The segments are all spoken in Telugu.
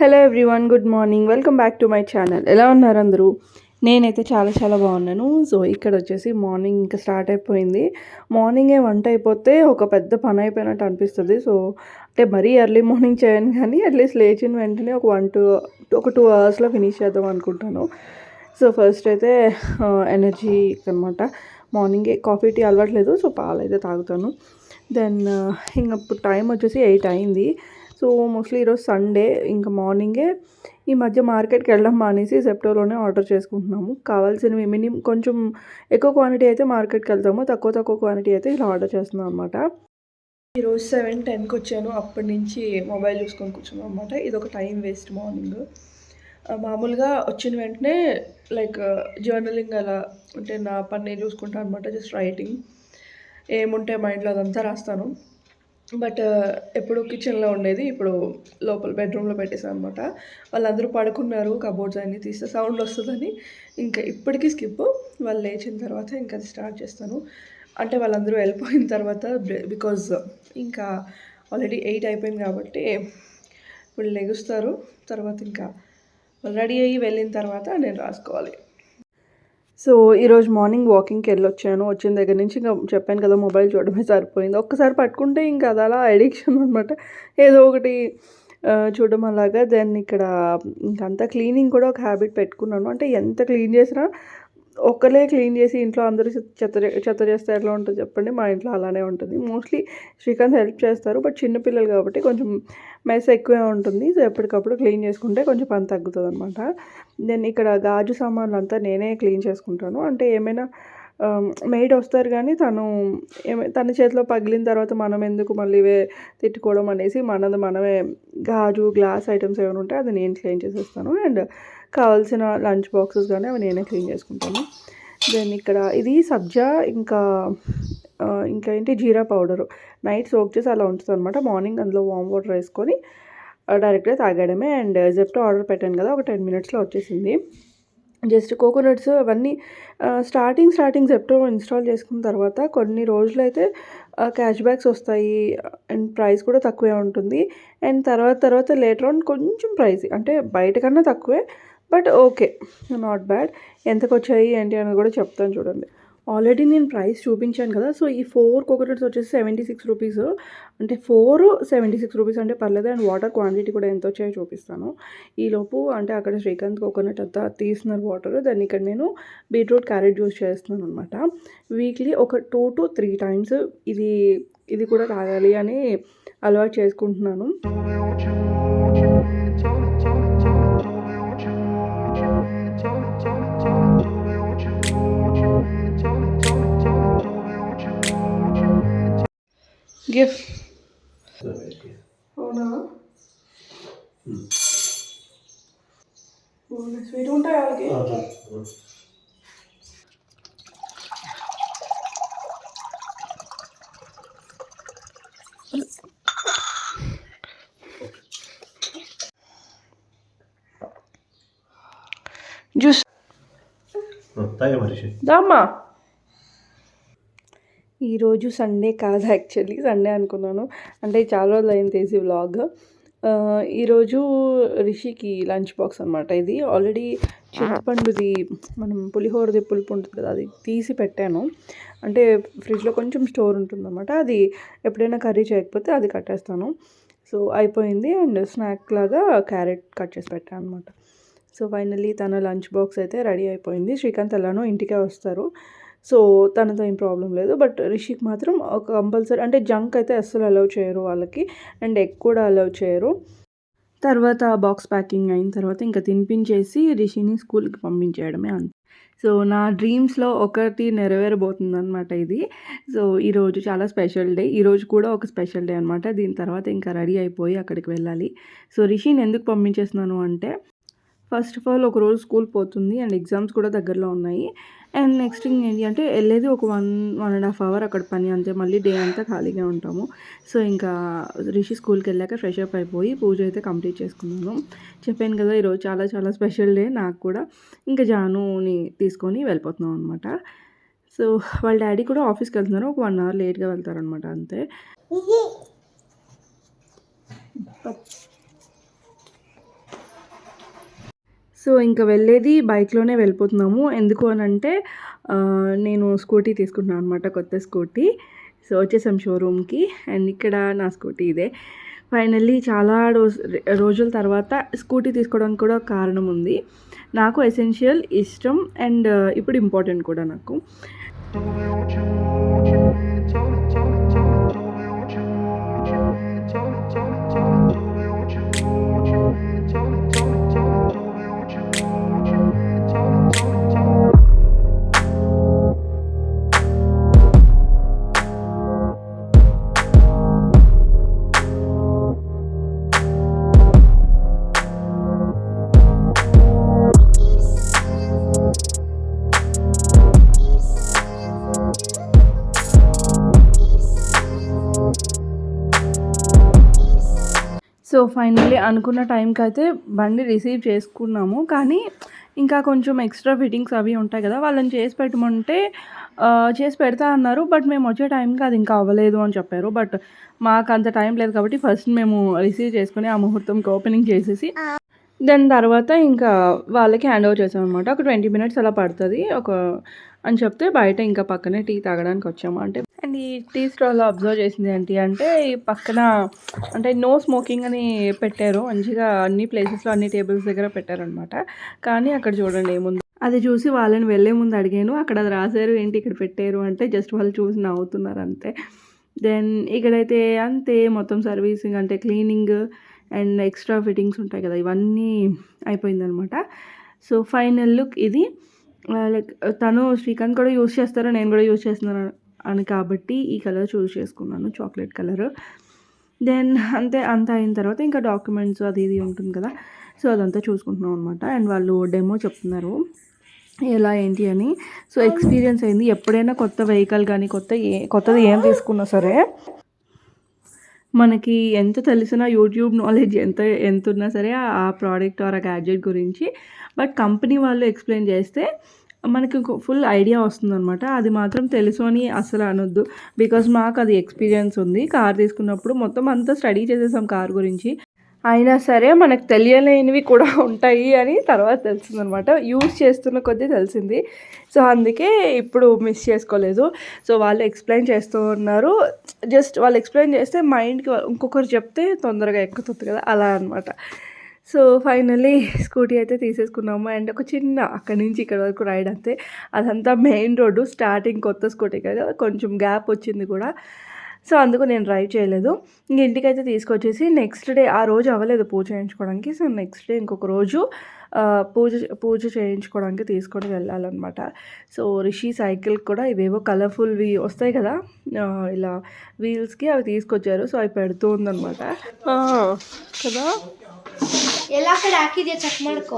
Hello everyone, good morning. Welcome back to my channel. ఎలా ఉన్నారు అందరూ? నేనైతే చాలా బాగున్నాను. సో ఇక్కడ వచ్చేసి మార్నింగ్ ఇంకా స్టార్ట్ అయిపోయింది. మార్నింగే వంట అయిపోతే ఒక పెద్ద పని అయిపోయినట్టు అనిపిస్తుంది. సో అంటే మరీ ఎర్లీ మార్నింగ్ చేయను, కానీ అట్లీస్ట్ లేచిన వెంటనే ఒక 2 అవర్స్లో ఫినిష్ చేద్దాం అనుకుంటాను. సో ఫస్ట్ అయితే ఎనర్జీ అనమాట. మార్నింగే కాఫీ టీ అలవాట్లేదు, సో పాలు అయితే తాగుతాను. దెన్ ఇంక ఇప్పుడు టైం వచ్చేసి 8 అయింది. సో మోస్ట్లీ ఈరోజు సండే, ఇంకా మార్నింగే ఈ మధ్య మార్కెట్కి వెళ్ళడం మానేసి జెప్టోలోనే ఆర్డర్ చేసుకుంటున్నాము. కావాల్సినవి కొంచెం ఎక్కువ క్వాంటిటీ అయితే మార్కెట్కి వెళ్తాము, తక్కువ క్వాంటిటీ అయితే ఇలా ఆర్డర్ చేస్తున్నాం అనమాట. ఈరోజు 7:10కి వచ్చాను. అప్పటి నుంచి మొబైల్ చూసుకొని కూర్చున్నాను అనమాట. ఇది ఒక టైం వేస్ట్ మార్నింగ్. మామూలుగా వచ్చిన వెంటనే లైక్ జర్నలింగ్ అలా అంటే నా పని నేను చూసుకుంటాను అనమాట. జస్ట్ రైటింగ్ ఏముంటే మైండ్లో అదంతా రాస్తాను. బట్ ఎప్పుడు కిచెన్లో ఉండేది, ఇప్పుడు లోపల బెడ్రూమ్లో పెట్టేసాను అనమాట. వాళ్ళందరూ పడుకున్నారు, కబోర్డ్స్ అన్నీ తీస్తే సౌండ్ వస్తుందని ఇంకా ఇప్పటికీ స్కిప్. వాళ్ళు లేచిన తర్వాత ఇంకా అది స్టార్ట్ చేస్తాను. అంటే వాళ్ళందరూ వెళ్ళిపోయిన తర్వాత, బికాజ్ ఇంకా ఆల్రెడీ 8 అయిపోయింది కాబట్టి వీళ్ళు లెగుస్తారు. తర్వాత ఇంకా వాళ్ళు రెడీ అయ్యి వెళ్ళిన తర్వాత నేను రాసుకోవాలి. సో ఈరోజు మార్నింగ్ వాకింగ్కి వెళ్ళొచ్చాను. వచ్చిన దగ్గర నుంచి ఇంకా చెప్పాను కదా, మొబైల్ చూడడమే సరిపోయింది. ఒక్కసారి పట్టుకుంటే ఇంకా అది అలా అడిక్షన్ అనమాట. ఏదో ఒకటి చూడడం అలాగా. దెన్ ఇక్కడ ఇంకంతా క్లీనింగ్ కూడా ఒక హ్యాబిట్ పెట్టుకున్నాను. అంటే ఎంత క్లీన్ చేసినా ఒక్కలే క్లీన్ చేసి ఇంట్లో అందరూ చెత్త చేస్తే ఎట్లా ఉంటుంది చెప్పండి? మా ఇంట్లో అలానే ఉంటుంది. మోస్ట్లీ శ్రీకాంత్ హెల్ప్ చేస్తారు, బట్ చిన్నపిల్లలు కాబట్టి కొంచెం మెస్ ఎక్కువే ఉంటుంది. సో ఎప్పటికప్పుడు క్లీన్ చేసుకుంటే కొంచెం పని తగ్గుతుంది అనమాట. దెన్ ఇక్కడ గాజు సామాన్లు అంతా నేనే క్లీన్ చేసుకుంటాను. అంటే ఏమైనా మెయిడ్ వస్తారు, కానీ తన చేతిలో పగిలిన తర్వాత మనం ఎందుకు మళ్ళీ తిట్టుకోవడం అనేసి మనమే గ్లాస్ ఐటమ్స్ ఏమైనా ఉంటే అది నేను క్లీన్ చేసేస్తాను. అండ్ కావాల్సిన లంచ్ బాక్సెస్ కానీ అవి నేనే క్లీన్ చేసుకుంటాను. దెన్ ఇక్కడ ఇది సబ్జా ఇంకా ఏంటి జీరా పౌడరు నైట్ సోక్ చేసి అలా ఉంటుంది అనమాట. మార్నింగ్ అందులో వామ్ వాటర్ వేసుకొని డైరెక్ట్గా తాగడమే. అండ్ జెప్టో ఆర్డర్ పెట్టాను కదా, ఒక 10 మినిట్స్లో వచ్చేసింది. జస్ట్ కోకోనట్స్ అవన్నీ స్టార్టింగ్ జెప్టో ఇన్స్టాల్ చేసుకున్న తర్వాత కొన్ని రోజులైతే క్యాష్ బ్యాక్స్ వస్తాయి అండ్ ప్రైస్ కూడా తక్కువే ఉంటుంది. అండ్ తర్వాత లేటర్ ఆన్ కొంచెం ప్రైస్ అంటే బయట కన్నా తక్కువే, బట్ ఓకే, నాట్ బ్యాడ్. ఎంతకు వచ్చాయి ఏంటి అని కూడా చెప్తాను చూడండి. ఆల్రెడీ నేను ప్రైస్ చూపించాను కదా. సో ఈ 4 కోకోనట్స్ వచ్చేసి 76 రూపీస్. అంటే 4 76 రూపీస్ అంటే పర్లేదు. అండ్ వాటర్ క్వాంటిటీ కూడా ఎంత వచ్చాయో చూపిస్తాను. ఈలోపు అంటే అక్కడ శ్రీకాంత్ కోకోనట్ అంతా తీస్తున్నారు వాటర్. దాన్ని ఇక్కడ నేను బీట్రూట్ క్యారెట్ జ్యూస్ చేస్తున్నాను అనమాట. వీక్లీ ఒక 2 to 3 టైమ్స్ ఇది కూడా తాగాలి అని అలవాటు చేసుకుంటున్నాను. గిఫ్ట్ అవునా? స్వీట్ ఉంటాయి వాళ్ళకి. జ్యూస్ దామ్మా. ఈరోజు సండే కాదు, యాక్చువల్లీ సండే అనుకున్నాను. అంటే చాలా రోజులు అయింది తీసి వ్లాగ్. ఈరోజు రిషికి లంచ్ బాక్స్ అనమాట. ఇది ఆల్రెడీ చింతపండుది మనం పులిహోరది పులుపు ఉంటుంది కదా, అది తీసి పెట్టాను. అంటే ఫ్రిడ్జ్లో కొంచెం స్టోర్ ఉంటుందన్నమాట. అది ఎప్పుడైనా కర్రీ చేయకపోతే అది కట్టేస్తాను. సో అయిపోయింది. అండ్ స్నాక్ లాగా క్యారెట్ కట్ చేసి పెట్టాను అనమాట. సో ఫైనల్లీ తన లంచ్ బాక్స్ అయితే రెడీ అయిపోయింది. శ్రీకాంత్ ఎలానో ఇంటికే వస్తారు, సో తనతో ఏం ప్రాబ్లం లేదు. బట్ రిషికి మాత్రం ఒక కంపల్సరీ అంటే జంక్ అయితే అస్సలు అలౌ చేయరు వాళ్ళకి, అండ్ ఎగ్ కూడా అలౌ చేయరు. తర్వాత బాక్స్ ప్యాకింగ్ అయిన తర్వాత ఇంకా తినిపించేసి రిషిని స్కూల్కి పంపించేయడమే అంతే. సో నా డ్రీమ్స్లో ఒకటి నెరవేరబోతుంది అనమాట ఇది. సో ఈరోజు చాలా స్పెషల్ డే. ఈరోజు కూడా ఒక స్పెషల్ డే అనమాట. దీని తర్వాత ఇంకా రెడీ అయిపోయి అక్కడికి వెళ్ళాలి. సో రిషిని ఎందుకు పంపించేస్తున్నాను అంటే, ఫస్ట్ ఆఫ్ ఆల్ ఒకరోజు స్కూల్ పోతుంది అండ్ ఎగ్జామ్స్ కూడా దగ్గరలో ఉన్నాయి. అండ్ నెక్స్ట్ థింగ్ ఏంటి అంటే వెళ్ళేది ఒక 1.5 అవర్ అక్కడ పని అంతే. మళ్ళీ డే అంతా ఖాళీగా ఉంటాము. సో ఇంకా రిషి స్కూల్కి వెళ్ళాక ఫ్రెష్ అప్ అయిపోయి పూజ అయితే కంప్లీట్ చేసుకున్నాను. చెప్పాను కదా ఈరోజు చాలా స్పెషల్ డే నాకు కూడా. ఇంకా జానుని తీసుకొని వెళ్ళిపోతున్నాం అనమాట. సో వాళ్ళ డాడీ కూడా ఆఫీస్కి వెళ్తున్నారు, ఒక 1 అవర్ లేట్గా వెళ్తారనమాట అంతే. సో ఇంకా వెళ్ళేది బైక్లోనే వెళ్ళిపోతున్నాము. ఎందుకు అని అంటే నేను స్కూటీ తీసుకున్నాను అనమాట, కొత్త స్కూటీ. సో వచ్చేసాం షోరూమ్కి. అండ్ ఇక్కడ నా స్కూటీ ఇదే. ఫైనల్లీ చాలా రోజుల తర్వాత స్కూటీ తీసుకోవడానికి కూడా కారణం ఉంది. నాకు ఎసెన్షియల్, ఇష్టం అండ్ ఇప్పుడు ఇంపార్టెంట్ కూడా నాకు. సో ఫైనల్లీ అనుకున్న టైంకి అయితే బండి రిసీవ్ చేసుకున్నాము. కానీ ఇంకా కొంచెం ఎక్స్ట్రా ఫిట్టింగ్స్ అవి ఉంటాయి కదా, వాళ్ళని చేసి పెట్టమంటే చేసి పెడతా అన్నారు. బట్ మేము వచ్చే టైంకి అది ఇంకా అవ్వలేదు అని చెప్పారు. బట్ మాకు అంత టైం లేదు కాబట్టి ఫస్ట్ మేము రిసీవ్ చేసుకుని ఆ ముహూర్తంకి ఓపెనింగ్ చేసేసి దాని తర్వాత ఇంకా వాళ్ళకి హ్యాండ్ ఓవర్ చేసాం అనమాట. ఒక 20 మినిట్స్ అలా పడుతుంది అని చెప్తే బయట ఇంకా పక్కనే టీ తాగడానికి వచ్చాము. అంటే అండ్ ఈ టీ స్టాల్లో అబ్జర్వ్ చేసింది ఏంటి అంటే, ఈ పక్కన అంటే నో స్మోకింగ్ అని పెట్టారు. మంచిగా అన్ని ప్లేసెస్లో అన్ని టేబుల్స్ దగ్గర పెట్టారనమాట. కానీ అక్కడ చూడండి ఏముంది. అది చూసి వాళ్ళని వెళ్ళే ముందు అడిగాను, అక్కడ అది రాశారు ఏంటి ఇక్కడ పెట్టారు అంటే, జస్ట్ వాళ్ళు చూసి నవ్వుతున్నారు అంతే. దెన్ ఇక్కడైతే అంతే మొత్తం సర్వీసింగ్ అంటే క్లీనింగ్ అండ్ ఎక్స్ట్రా ఫిట్టింగ్స్ ఉంటాయి కదా, ఇవన్నీ అయిపోయిందనమాట. సో ఫైనల్ లుక్ ఇది. లైక్ తను శ్రీకాంత్ కూడా యూస్ చేస్తారు, నేను కూడా యూస్ చేస్తున్నాను అని కాబట్టి ఈ కలర్ చూస్ చేసుకున్నాను, చాక్లెట్ కలర్. దెన్ అంతా అయిన తర్వాత ఇంకా డాక్యుమెంట్స్ అది ఇది ఉంటుంది కదా, సో అదంతా చూసుకుంటున్నాం అనమాట. అండ్ వాళ్ళు డెమో చెప్తున్నారు ఎలా ఏంటి అని. సో ఎక్స్పీరియన్స్ అయింది. ఎప్పుడైనా కొత్త వెహికల్ కానీ కొత్తది ఏం తీసుకున్నా సరే మనకి ఎంత తెలిసినా యూట్యూబ్ నాలెడ్జ్ ఎంత ఉన్నా సరే ఆ ప్రోడక్ట్ ఆర్ ఆ గ్యాడ్జెట్ గురించి, బట్ కంపెనీ వాళ్ళు ఎక్స్ప్లెయిన్ చేస్తే మనకి ఫుల్ ఐడియా వస్తుందన్నమాట. అది మాత్రం తెలుసు అని అసలు అనొద్దు. బికాజ్ మాకు అది ఎక్స్పీరియన్స్ ఉంది. కార్ తీసుకున్నప్పుడు మొత్తం అంతా స్టడీ చేసేసాం కార్ గురించి. అయినా సరే మనకు తెలియలేనివి కూడా ఉంటాయి అని తర్వాత తెలిసిందనమాట. యూజ్ చేస్తున్న కొద్దీ తెలిసింది. సో అందుకే ఇప్పుడు మిస్ చేసుకోలేదు. సో వాళ్ళు ఎక్స్ప్లెయిన్ చేస్తూ ఉన్నారు. జస్ట్ వాళ్ళు ఎక్స్ప్లెయిన్ చేస్తే మైండ్కి ఇంకొకరు చెప్తే తొందరగా ఎక్కుతుంది కదా, అలా అనమాట. సో ఫైనల్లీ స్కూటీ అయితే తీసేసుకున్నాము. అండ్ ఒక చిన్న అక్కడి నుంచి ఇక్కడ వరకు రైడ్ అంతే. అదంతా మెయిన్ రోడ్డు, స్టార్టింగ్ కొత్త స్కూటీ కదా, కొంచెం గ్యాప్ వచ్చింది కూడా. సో అందుకు నేను డ్రైవ్ చేయలేదు. ఇంక ఇంటికైతే తీసుకొచ్చేసి నెక్స్ట్ డే, ఆ రోజు అవ్వలేదు పూజ చేయించుకోవడానికి. సో నెక్స్ట్ డే ఇంకొక రోజు పూజ చేయించుకోవడానికి తీసుకొని వెళ్ళాలన్నమాట. సో రిషి సైకిల్ కూడా ఇవేవో కలర్ఫుల్వి వస్తాయి కదా ఇలా వీల్స్కి, అవి తీసుకొచ్చారు. సో అవి పెడుతూ ఉందన్నమాట కదా. ಎಲ್ಲ ಕಡೆ ಹಾಕಿದ್ಯಾ ಚೆಕ್ ಮಾಡ್ಕೋ.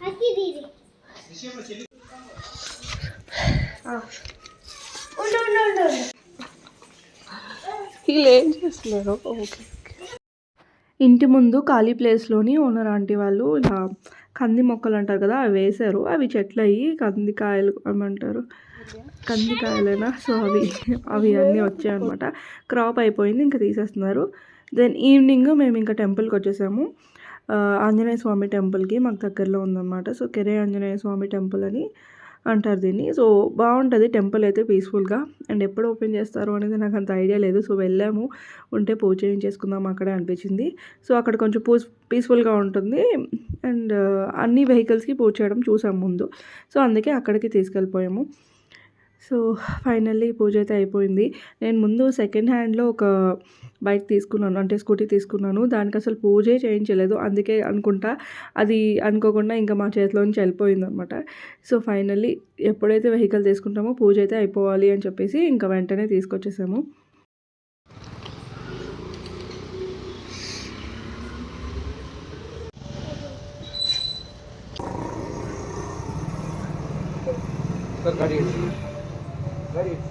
ಹಾಕಿದೀರಿ వీళ్ళు ఏం చేస్తున్నారు? ఓకే. ఇంటి ముందు ఖాళీ ప్లేస్లోని ఓనర్ ఆంటీ వాళ్ళు ఇలా కంది మొక్కలు అంటారు కదా, అవి వేశారు. అవి చెట్లు అయ్యి కందికాయలు ఏమంటారు, కందికాయలైనా. సో అవి అన్నీ వచ్చాయన్నమాట. క్రాప్ అయిపోయింది, ఇంకా తీసేస్తున్నారు. దెన్ ఈవినింగ్ మేము ఇంకా టెంపుల్కి వచ్చేసాము. ఆంజనేయ స్వామి టెంపుల్కి మాకు దగ్గరలో ఉందన్నమాట. సో కెరే ఆంజనేయ స్వామి టెంపుల్ అని అంటారు దీన్ని. సో బాగుంటుంది టెంపుల్ అయితే పీస్ఫుల్గా. అండ్ ఎప్పుడు ఓపెన్ చేస్తారు అనేది నాకు అంత ఐడియా లేదు. సో వెళ్ళాము, ఉంటే పూజ చేయించేసుకుందాం అక్కడే అనిపించింది. సో అక్కడ కొంచెం పీస్ఫుల్గా ఉంటుంది. అండ్ అన్ని వెహికల్స్కి పూజ చేయడం చూసాము ముందు. సో అందుకే అక్కడికి తీసుకెళ్ళిపోయాము. సో ఫైనల్లీ పూజ అయితే అయిపోయింది. నేను ముందు సెకండ్ హ్యాండ్లో ఒక బైక్ తీసుకున్నాను, అంటే స్కూటీ తీసుకున్నాను. దానికి అసలు పూజే చేయించలేదు. అందుకే అనుకుంటా అది అనుకోకుండా ఇంకా మా చేతిలో నుంచి వెళ్ళిపోయింది అనమాట. సో ఫైనల్లీ ఎప్పుడైతే వెహికల్ తీసుకుంటామో పూజ అయితే అయిపోవాలి అని చెప్పేసి ఇంకా వెంటనే తీసుకొచ్చేసాము. Very